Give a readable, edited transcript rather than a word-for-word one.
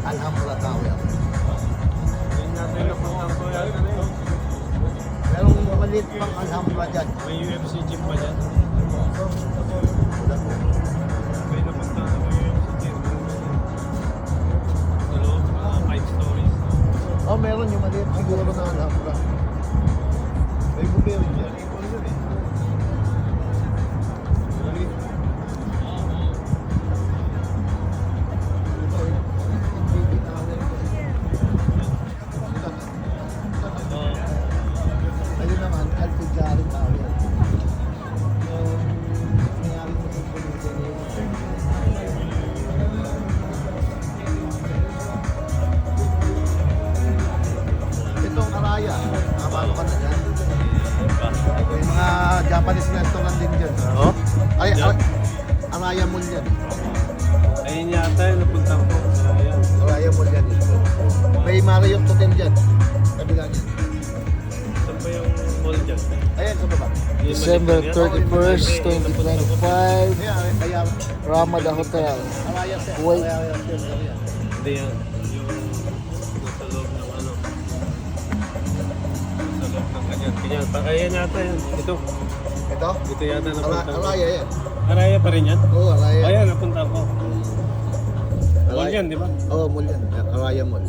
Alhambra Tower. Yun natin napunta ko yata na yun. Merong maliit pang Alhambra dyan. May UFC gym pa dyan. May napunta ko yung UFC gym. Sa loob, 5 stories. Oh, meron yung maliit siguro na Alhambra. May bumili dyan. Ayun naman, Alpijari Tower. Yung nangyari mo sa itong Araya, nakapalo ka na dyan. May mga Japanese restaurant din dyan. Oh? Ay, Yan. Araya Mall yan. Ayun yata yung napunta ko. Ayan. Araya Mall yan. May Marriott Hotel dyan. Kabila niya. Saan pa yung mall dyan? Ayan, sa baba. Yung December maliit na yan. 31st, 2025, Kaya, Ramada Hotel. Araya sir. Wait. Araya sir. Araya. Hindi yan. Yung nasa loob ng ano. Nasa loob ng kanyan. Kanyan. Ayan yata yan. Ito. Ito? Ito yata napunta ko. Araya yan. Araya pa rin yan? Oo, Araya. Ayan, napunta ko. Mall Araya. yan, di ba? Oo, Mall yan. Araya Mall.